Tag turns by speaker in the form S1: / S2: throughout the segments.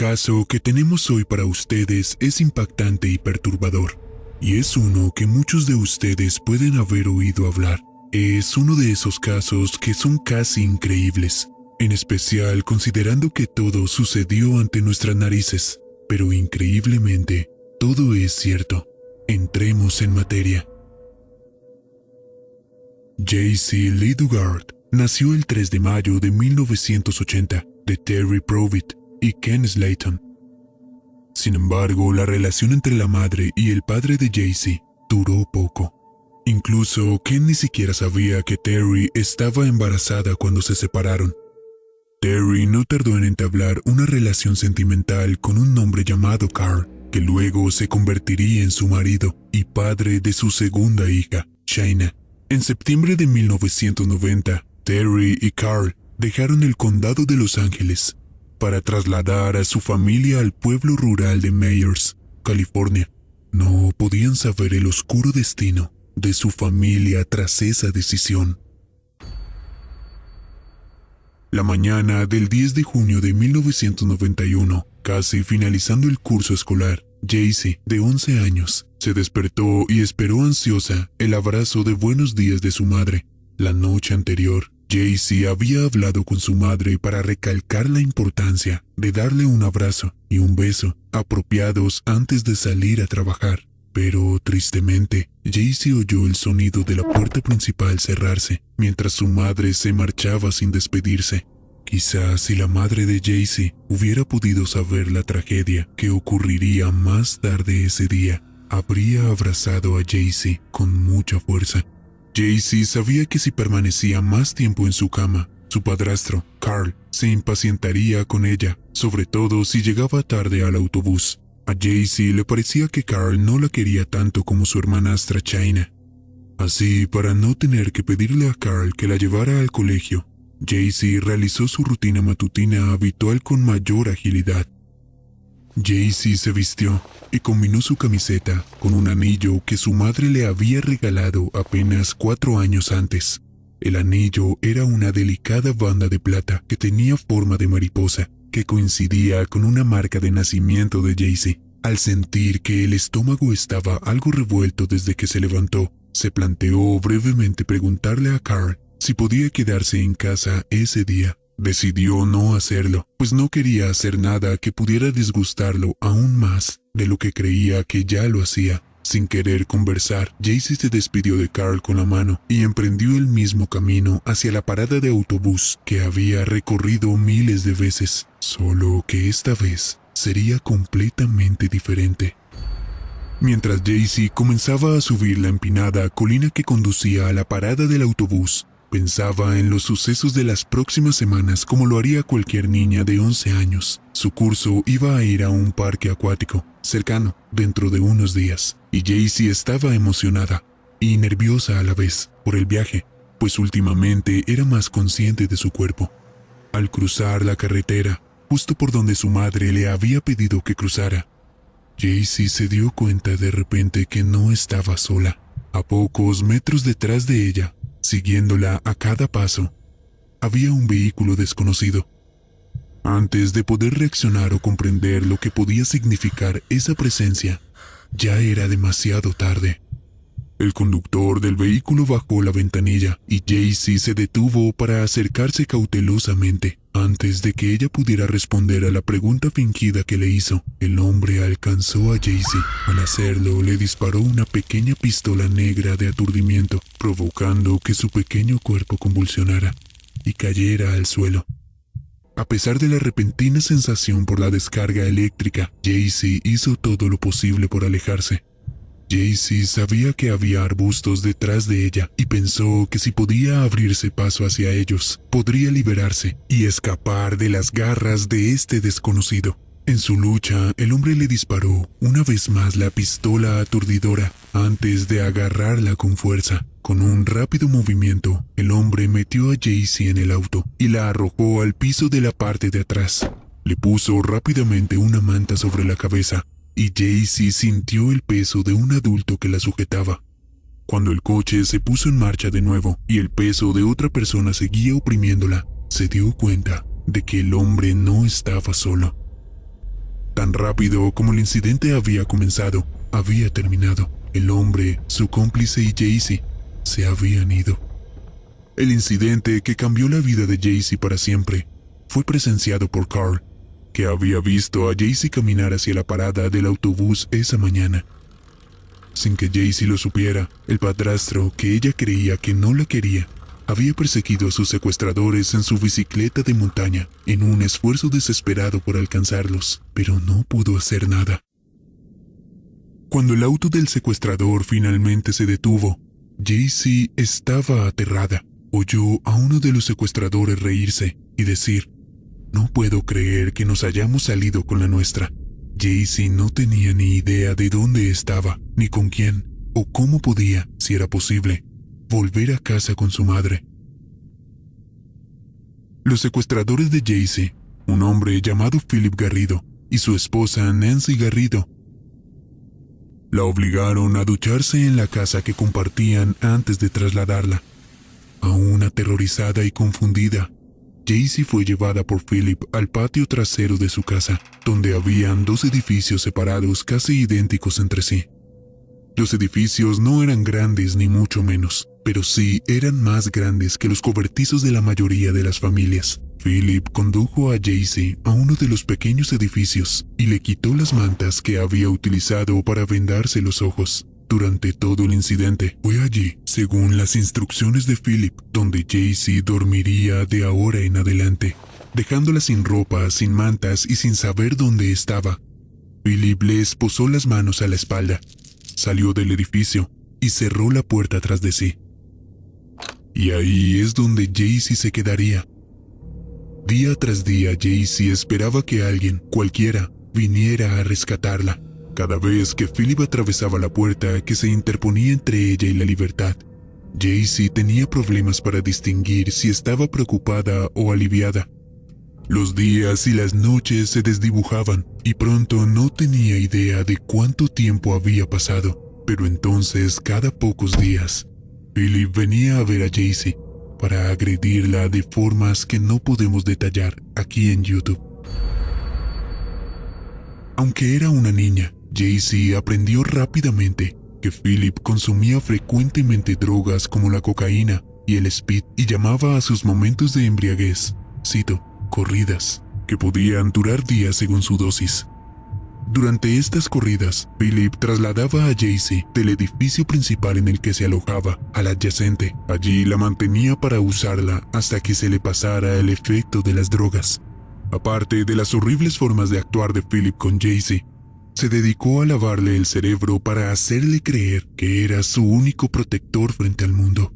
S1: caso que tenemos hoy para ustedes es impactante y perturbador, y es uno que muchos de ustedes pueden haber oído hablar. Es uno de esos casos que son casi increíbles, en especial considerando que todo sucedió ante nuestras narices, pero increíblemente, todo es cierto. Entremos en materia. J.C. Lee Dugard nació el 3 de mayo de 1980 de Terry Provitt y Ken Slayton. Sin embargo, la relación entre la madre y el padre de J.C. duró poco. Incluso Ken ni siquiera sabía que Terry estaba embarazada cuando se separaron. Terry no tardó en entablar una relación sentimental con un hombre llamado Carl, que luego se convertiría en su marido y padre de su segunda hija, Shaina. En septiembre de 1990, Terry y Carl dejaron el condado de Los Ángeles para trasladar a su familia al pueblo rural de Myers, California. No podían saber el oscuro destino de su familia tras esa decisión. La mañana del 10 de junio de 1991, casi finalizando el curso escolar, J.C., de 11 años, se despertó y esperó ansiosa el abrazo de buenos días de su madre. La noche anterior, J.C. había hablado con su madre para recalcar la importancia de darle un abrazo y un beso apropiados antes de salir a trabajar. Pero, tristemente, J.C. oyó el sonido de la puerta principal cerrarse mientras su madre se marchaba sin despedirse. Quizás si la madre de J.C. hubiera podido saber la tragedia que ocurriría más tarde ese día, habría abrazado a J.C. con mucha fuerza. J.C. sabía que si permanecía más tiempo en su cama, su padrastro, Carl, se impacientaría con ella, sobre todo si llegaba tarde al autobús. A J.C. le parecía que Carl no la quería tanto como su hermanastra Shaina. Así, para no tener que pedirle a Carl que la llevara al colegio, J.C. realizó su rutina matutina habitual con mayor agilidad. J.C. se vistió y combinó su camiseta con un anillo que su madre le había regalado apenas 4 años antes. El anillo era una delicada banda de plata que tenía forma de mariposa, que coincidía con una marca de nacimiento de J.C. Al sentir que el estómago estaba algo revuelto desde que se levantó, se planteó brevemente preguntarle a Carl si podía quedarse en casa ese día. Decidió no hacerlo, pues no quería hacer nada que pudiera disgustarlo aún más de lo que creía que ya lo hacía. Sin querer conversar, J.C. se despidió de Carl con la mano y emprendió el mismo camino hacia la parada de autobús que había recorrido miles de veces, solo que esta vez sería completamente diferente. Mientras J.C. comenzaba a subir la empinada colina que conducía a la parada del autobús, pensaba en los sucesos de las próximas semanas como lo haría cualquier niña de 11 años. Su curso iba a ir a un parque acuático cercano dentro de unos días, y J.C. estaba emocionada y nerviosa a la vez por el viaje, pues últimamente era más consciente de su cuerpo. Al cruzar la carretera, justo por donde su madre le había pedido que cruzara, J.C. se dio cuenta de repente que no estaba sola. A pocos metros detrás de ella, siguiéndola a cada paso, había un vehículo desconocido. Antes de poder reaccionar o comprender lo que podía significar esa presencia, ya era demasiado tarde. El conductor del vehículo bajó la ventanilla y J.C. se detuvo para acercarse cautelosamente. Antes de que ella pudiera responder a la pregunta fingida que le hizo, el hombre alcanzó a J.C. Al hacerlo, le disparó una pequeña pistola negra de aturdimiento, provocando que su pequeño cuerpo convulsionara y cayera al suelo. A pesar de la repentina sensación por la descarga eléctrica, J.C. hizo todo lo posible por alejarse. J.C. sabía que había arbustos detrás de ella y pensó que si podía abrirse paso hacia ellos, podría liberarse y escapar de las garras de este desconocido. En su lucha, el hombre le disparó una vez más la pistola aturdidora antes de agarrarla con fuerza. Con un rápido movimiento, el hombre metió a J.C. en el auto y la arrojó al piso de la parte de atrás. Le puso rápidamente una manta sobre la cabeza y J.C. sintió el peso de un adulto que la sujetaba. Cuando el coche se puso en marcha de nuevo y el peso de otra persona seguía oprimiéndola, se dio cuenta de que el hombre no estaba solo. Tan rápido como el incidente había comenzado, había terminado. El hombre, su cómplice y Jaycee se habían ido. El incidente que cambió la vida de Jaycee para siempre fue presenciado por Carl, que había visto a Jaycee caminar hacia la parada del autobús esa mañana. Sin que Jaycee lo supiera, el padrastro, que ella creía que no la quería, había perseguido a sus secuestradores en su bicicleta de montaña en un esfuerzo desesperado por alcanzarlos, pero no pudo hacer nada. Cuando el auto del secuestrador finalmente se detuvo, Jaycee estaba aterrada. Oyó a uno de los secuestradores reírse y decir: «No puedo creer que nos hayamos salido con la nuestra». Jaycee no tenía ni idea de dónde estaba, ni con quién, o cómo podía, si era posible, volver a casa con su madre. Los secuestradores de Jaycee, un hombre llamado Philip Garrido y su esposa Nancy Garrido, la obligaron a ducharse en la casa que compartían antes de trasladarla. Aún aterrorizada y confundida, Jaycee fue llevada por Philip al patio trasero de su casa, donde habían 2 edificios separados casi idénticos entre sí. Los edificios no eran grandes ni mucho menos, pero sí eran más grandes que los cobertizos de la mayoría de las familias. Philip condujo a Jaycee a uno de los pequeños edificios y le quitó las mantas que había utilizado para vendarse los ojos. Durante todo el incidente, fue allí, según las instrucciones de Philip, donde Jaycee dormiría de ahora en adelante, dejándola sin ropa, sin mantas y sin saber dónde estaba. Philip le esposó las manos a la espalda, salió del edificio y cerró la puerta tras de sí. Y ahí es donde Jaycee se quedaría. Día tras día, Jaycee esperaba que alguien, cualquiera, viniera a rescatarla. Cada vez que Philip atravesaba la puerta que se interponía entre ella y la libertad, Jaycee tenía problemas para distinguir si estaba preocupada o aliviada. Los días y las noches se desdibujaban y pronto no tenía idea de cuánto tiempo había pasado, pero entonces cada pocos días, Philip venía a ver a Jaycee para agredirla de formas que no podemos detallar aquí en YouTube. Aunque era una niña, Jaycee aprendió rápidamente que Philip consumía frecuentemente drogas como la cocaína y el speed y llamaba a sus momentos de embriaguez, cito, corridas, que podían durar días según su dosis. Durante estas corridas, Philip trasladaba a Jaycee del edificio principal en el que se alojaba al adyacente. Allí la mantenía para usarla hasta que se le pasara el efecto de las drogas. Aparte de las horribles formas de actuar de Philip con Jaycee, se dedicó a lavarle el cerebro para hacerle creer que era su único protector frente al mundo.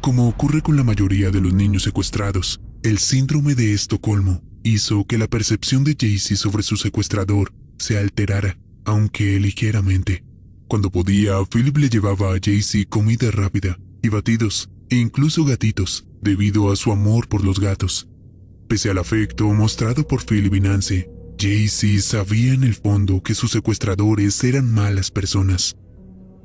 S1: Como ocurre con la mayoría de los niños secuestrados, el síndrome de Estocolmo hizo que la percepción de Jaycee sobre su secuestrador se alterara, aunque ligeramente. Cuando podía, Philip le llevaba a Jaycee comida rápida y batidos, e incluso gatitos, debido a su amor por los gatos. Pese al afecto mostrado por Philip y Nancy, Jaycee sabía en el fondo que sus secuestradores eran malas personas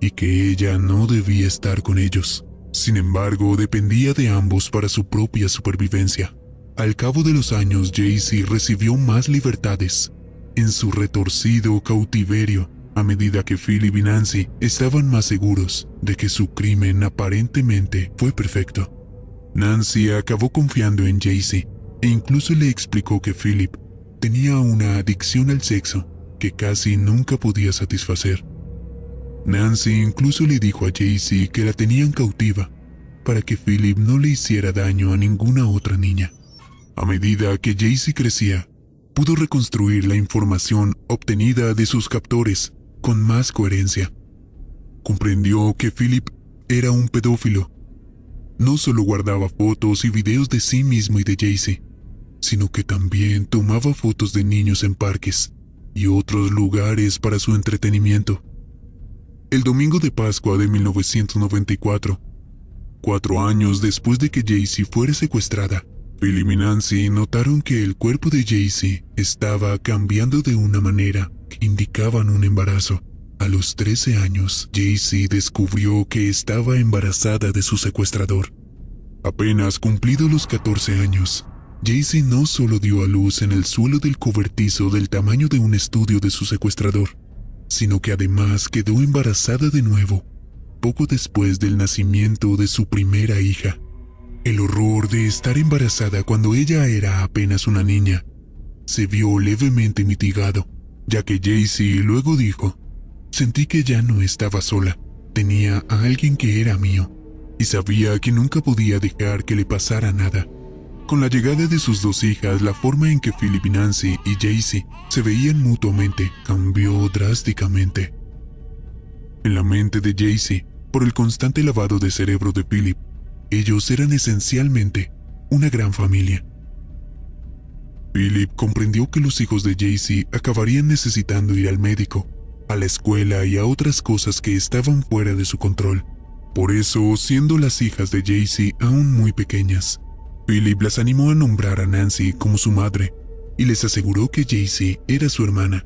S1: y que ella no debía estar con ellos. Sin embargo, dependía de ambos para su propia supervivencia. Al cabo de los años, Jaycee recibió más libertades en su retorcido cautiverio a medida que Philip y Nancy estaban más seguros de que su crimen aparentemente fue perfecto. Nancy acabó confiando en Jaycee e incluso le explicó que Philip tenía una adicción al sexo que casi nunca podía satisfacer. Nancy incluso le dijo a Jaycee que la tenían cautiva para que Philip no le hiciera daño a ninguna otra niña. A medida que Jaycee crecía, pudo reconstruir la información obtenida de sus captores con más coherencia. Comprendió que Philip era un pedófilo. No solo guardaba fotos y videos de sí mismo y de Jaycee, sino que también tomaba fotos de niños en parques y otros lugares para su entretenimiento. El domingo de Pascua de 1994, 4 años después de que Jaycee fuera secuestrada, Philip y Nancy notaron que el cuerpo de Jaycee estaba cambiando de una manera que indicaban un embarazo. A los 13 años, Jaycee descubrió que estaba embarazada de su secuestrador. Apenas cumplidos los 14 años, Jaycee no solo dio a luz en el suelo del cobertizo del tamaño de un estudio de su secuestrador, sino que además quedó embarazada de nuevo, poco después del nacimiento de su primera hija. El horror de estar embarazada cuando ella era apenas una niña se vio levemente mitigado, ya que Jaycee luego dijo: «Sentí que ya no estaba sola, tenía a alguien que era mío, y sabía que nunca podía dejar que le pasara nada». Con la llegada de sus dos hijas, la forma en que Philip y Nancy y Jaycee se veían mutuamente cambió drásticamente. En la mente de Jaycee, por el constante lavado de cerebro de Philip, ellos eran esencialmente una gran familia. Philip comprendió que los hijos de Jaycee acabarían necesitando ir al médico, a la escuela y a otras cosas que estaban fuera de su control. Por eso, siendo las hijas de Jaycee aún muy pequeñas, Philip las animó a nombrar a Nancy como su madre y les aseguró que Jaycee era su hermana.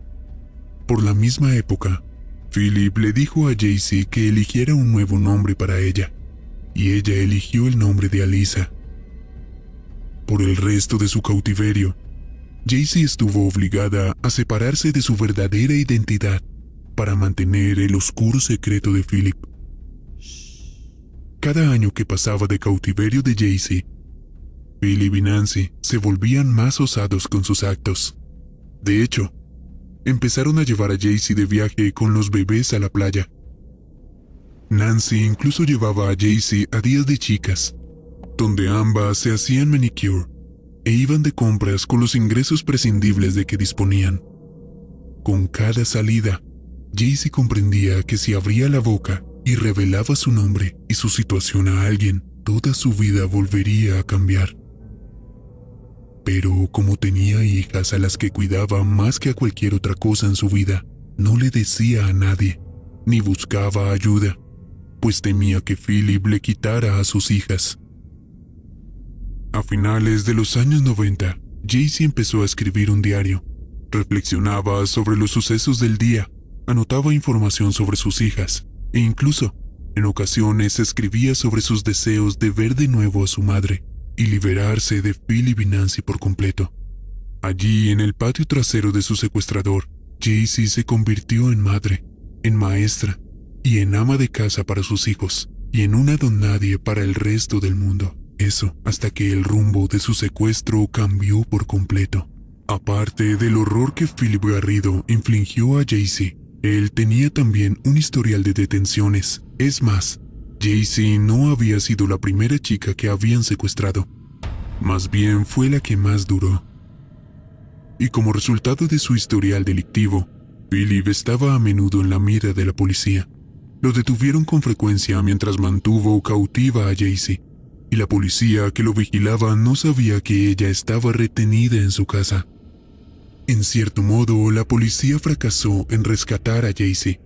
S1: Por la misma época, Philip le dijo a Jaycee que eligiera un nuevo nombre para ella, y ella eligió el nombre de Alyssa. Por el resto de su cautiverio, Jaycee estuvo obligada a separarse de su verdadera identidad para mantener el oscuro secreto de Philip. Cada año que pasaba de cautiverio de Jaycee, Philip y Nancy se volvían más osados con sus actos. De hecho, empezaron a llevar a Jaycee de viaje con los bebés a la playa. Nancy incluso llevaba a Jaycee a días de chicas, donde ambas se hacían manicure e iban de compras con los ingresos prescindibles de que disponían. Con cada salida, Jaycee comprendía que si abría la boca y revelaba su nombre y su situación a alguien, toda su vida volvería a cambiar. Pero como tenía hijas a las que cuidaba más que a cualquier otra cosa en su vida, no le decía a nadie, ni buscaba ayuda, pues temía que Philip le quitara a sus hijas. A finales de los años 90, Jaycee empezó a escribir un diario. Reflexionaba sobre los sucesos del día, anotaba información sobre sus hijas, e incluso, en ocasiones, escribía sobre sus deseos de ver de nuevo a su madre y liberarse de Philip y Nancy por completo. Allí, en el patio trasero de su secuestrador, Jaycee se convirtió en madre, en maestra y en ama de casa para sus hijos, y en una donadie para el resto del mundo. Eso hasta que el rumbo de su secuestro cambió por completo. Aparte del horror que Philip Garrido infligió a Jaycee, él tenía también un historial de detenciones. Es más, Jaycee no había sido la primera chica que habían secuestrado. Más bien fue la que más duró. Y como resultado de su historial delictivo, Philip estaba a menudo en la mira de la policía. Lo detuvieron con frecuencia mientras mantuvo cautiva a Jaycee, y la policía que lo vigilaba no sabía que ella estaba retenida en su casa. En cierto modo, la policía fracasó en rescatar a Jaycee,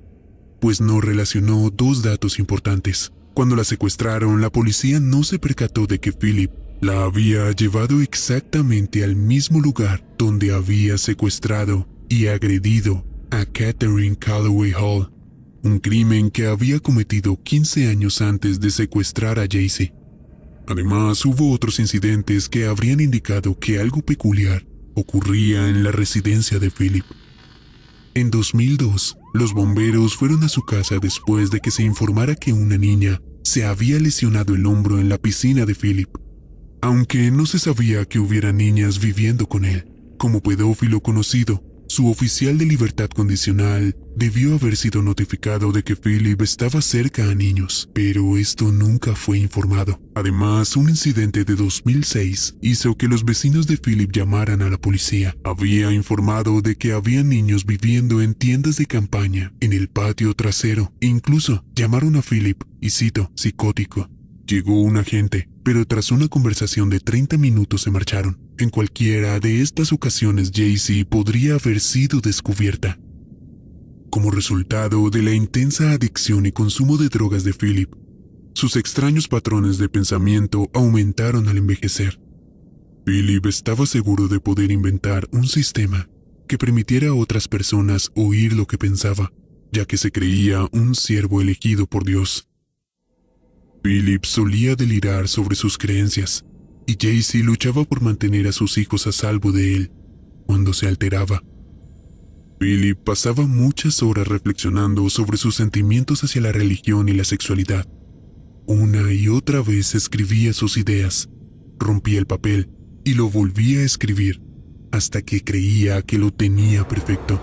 S1: pues no relacionó dos datos importantes. Cuando la secuestraron, la policía no se percató de que Philip la había llevado exactamente al mismo lugar donde había secuestrado y agredido a Catherine Calloway Hall, un crimen que había cometido 15 años antes de secuestrar a Jaycee. Además, hubo otros incidentes que habrían indicado que algo peculiar ocurría en la residencia de Philip. En 2002, los bomberos fueron a su casa después de que se informara que una niña se había lesionado el hombro en la piscina de Philip, aunque no se sabía que hubiera niñas viviendo con él. Como pedófilo conocido, su oficial de libertad condicional debió haber sido notificado de que Philip estaba cerca a niños, pero esto nunca fue informado. Además, un incidente de 2006 hizo que los vecinos de Philip llamaran a la policía. Había informado de que había niños viviendo en tiendas de campaña en el patio trasero. Incluso llamaron a Philip, y cito, psicótico. Llegó un agente, pero tras una conversación de 30 minutos se marcharon. En cualquiera de estas ocasiones, Jaycee podría haber sido descubierta. Como resultado de la intensa adicción y consumo de drogas de Philip, sus extraños patrones de pensamiento aumentaron al envejecer. Philip estaba seguro de poder inventar un sistema que permitiera a otras personas oír lo que pensaba, ya que se creía un siervo elegido por Dios. Philip solía delirar sobre sus creencias. y Jaycee luchaba por mantener a sus hijos a salvo de él cuando se alteraba. Philip pasaba muchas horas reflexionando sobre sus sentimientos hacia la religión y la sexualidad. Una y otra vez escribía sus ideas, rompía el papel y lo volvía a escribir, hasta que creía que lo tenía perfecto.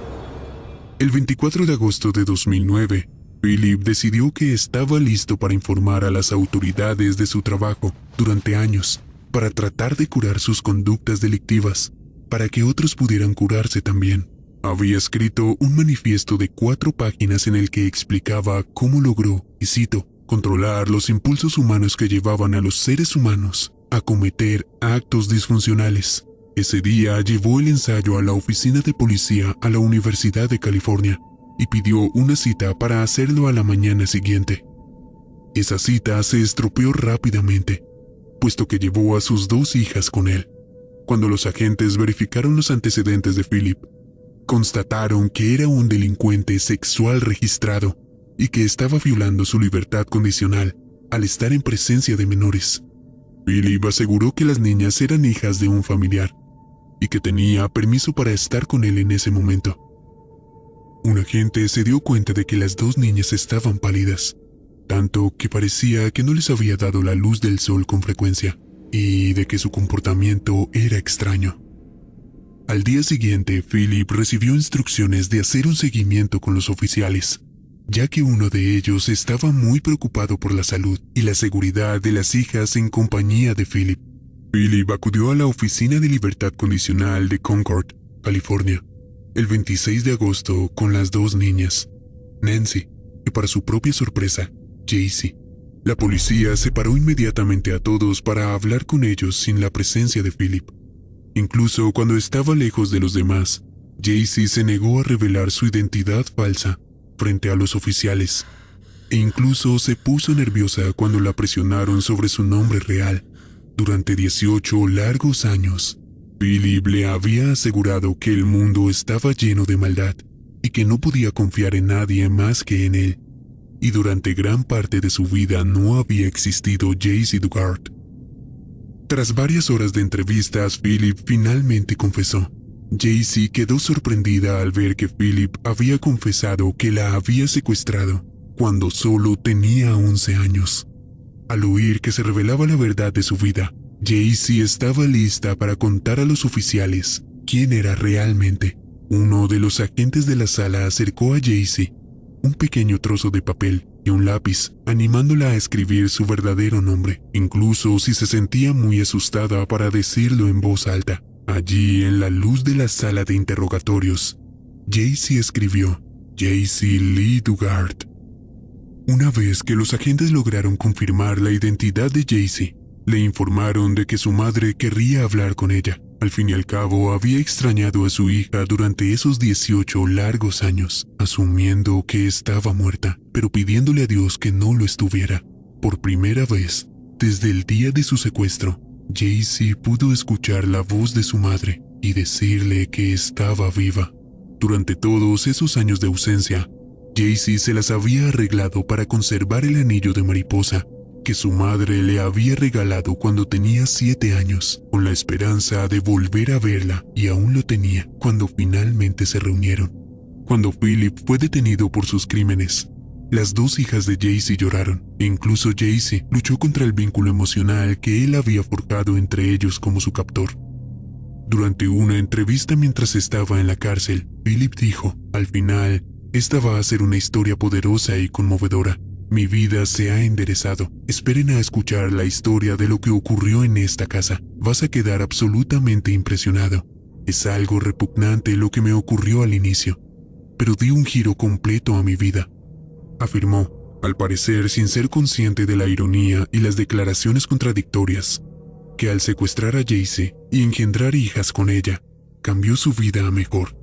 S1: El 24 de agosto de 2009, Philip decidió que estaba listo para informar a las autoridades de su trabajo durante años, para tratar de curar sus conductas delictivas, para que otros pudieran curarse también. Había escrito un manifiesto de 4 páginas en el que explicaba cómo logró, y cito, controlar los impulsos humanos que llevaban a los seres humanos a cometer actos disfuncionales. Ese día llevó el ensayo a la oficina de policía a la Universidad de California y pidió una cita para hacerlo a la mañana siguiente. Esa cita se estropeó rápidamente, puesto que llevó a sus 2 hijas con él. Cuando los agentes verificaron los antecedentes de Philip, constataron que era un delincuente sexual registrado y que estaba violando su libertad condicional al estar en presencia de menores. Philip aseguró que las niñas eran hijas de un familiar y que tenía permiso para estar con él en ese momento. Un agente se dio cuenta de que las 2 niñas estaban pálidas, tanto que parecía que no les había dado la luz del sol con frecuencia, y de que su comportamiento era extraño. Al día siguiente, Philip recibió instrucciones de hacer un seguimiento con los oficiales, ya que uno de ellos estaba muy preocupado por la salud y la seguridad de las hijas en compañía de Philip. Philip acudió a la Oficina de Libertad Condicional de Concord, California, el 26 de agosto con las 2 niñas, Nancy, y para su propia sorpresa, Jaycee. La policía separó inmediatamente a todos para hablar con ellos sin la presencia de Philip. Incluso cuando estaba lejos de los demás, Jaycee se negó a revelar su identidad falsa frente a los oficiales, e incluso se puso nerviosa cuando la presionaron sobre su nombre real. Durante 18 largos años, Philip le había asegurado que el mundo estaba lleno de maldad y que no podía confiar en nadie más que en él, y durante gran parte de su vida no había existido Jaycee Dugard. Tras varias horas de entrevistas, Philip finalmente confesó. Jaycee quedó sorprendida al ver que Philip había confesado que la había secuestrado cuando solo tenía 11 años. Al oír que se revelaba la verdad de su vida, Jaycee estaba lista para contar a los oficiales quién era realmente. Uno de los agentes de la sala acercó a Jaycee un pequeño trozo de papel y un lápiz, animándola a escribir su verdadero nombre, incluso si se sentía muy asustada, para decirlo en voz alta. Allí, en la luz de la sala de interrogatorios, Jaycee escribió Jaycee Lee Dugard. Una vez que los agentes lograron confirmar la identidad de Jaycee, le informaron de que su madre querría hablar con ella. Al fin y al cabo, había extrañado a su hija durante esos 18 largos años, asumiendo que estaba muerta, pero pidiéndole a Dios que no lo estuviera. Por primera vez, desde el día de su secuestro, Jaycee pudo escuchar la voz de su madre y decirle que estaba viva. Durante todos esos años de ausencia, Jaycee se las había arreglado para conservar el anillo de mariposa que su madre le había regalado cuando tenía 7 años, con la esperanza de volver a verla, y aún lo tenía cuando finalmente se reunieron. Cuando Philip fue detenido por sus crímenes, las 2 hijas de Jaycee lloraron, e incluso Jaycee luchó contra el vínculo emocional que él había forjado entre ellos como su captor. Durante una entrevista mientras estaba en la cárcel, Philip dijo, al final, esta va a ser una historia poderosa y conmovedora. Mi vida se ha enderezado. Esperen a escuchar la historia de lo que ocurrió en esta casa. Vas a quedar absolutamente impresionado. Es algo repugnante lo que me ocurrió al inicio, pero dio un giro completo a mi vida, afirmó, al parecer sin ser consciente de la ironía y las declaraciones contradictorias, que al secuestrar a Jaycee y engendrar hijas con ella, cambió su vida a mejor.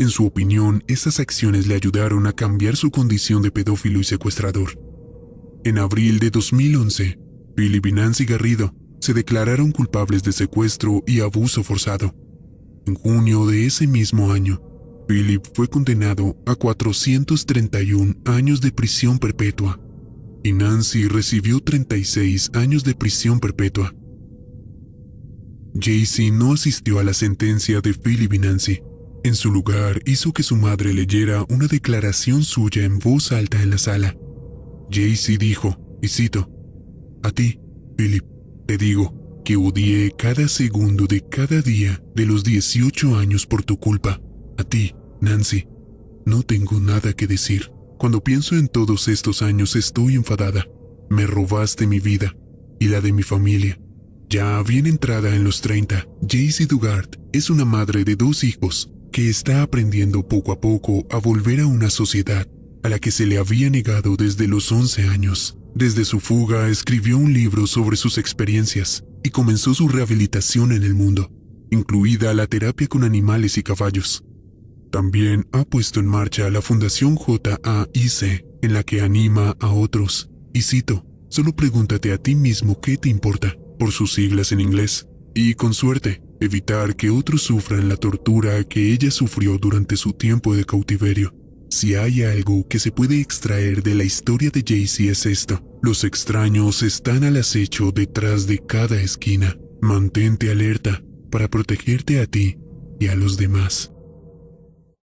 S1: En su opinión, esas acciones le ayudaron a cambiar su condición de pedófilo y secuestrador. En abril de 2011, Philip y Nancy Garrido se declararon culpables de secuestro y abuso forzado. En junio de ese mismo año, Philip fue condenado a 431 años de prisión perpetua y Nancy recibió 36 años de prisión perpetua. Jaycee no asistió a la sentencia de Philip y Nancy. En su lugar, hizo que su madre leyera una declaración suya en voz alta en la sala. Jaycee dijo, y cito, «A ti, Philip, te digo que odié cada segundo de cada día de los 18 años por tu culpa. A ti, Nancy, no tengo nada que decir. Cuando pienso en todos estos años estoy enfadada. Me robaste mi vida y la de mi familia». Ya bien entrada en los 30, Jaycee Dugard es una madre de 2 hijos que está aprendiendo poco a poco a volver a una sociedad a la que se le había negado desde los 11 años. Desde su fuga escribió un libro sobre sus experiencias y comenzó su rehabilitación en el mundo, incluida la terapia con animales y caballos. También ha puesto en marcha la Fundación JAIC, en la que anima a otros, y cito, «Solo pregúntate a ti mismo qué te importa», por sus siglas en inglés, y con suerte, evitar que otros sufran la tortura que ella sufrió durante su tiempo de cautiverio. Si hay algo que se puede extraer de la historia de Jaycee es esto: los extraños están al acecho detrás de cada esquina. Mantente alerta para protegerte a ti y a los demás.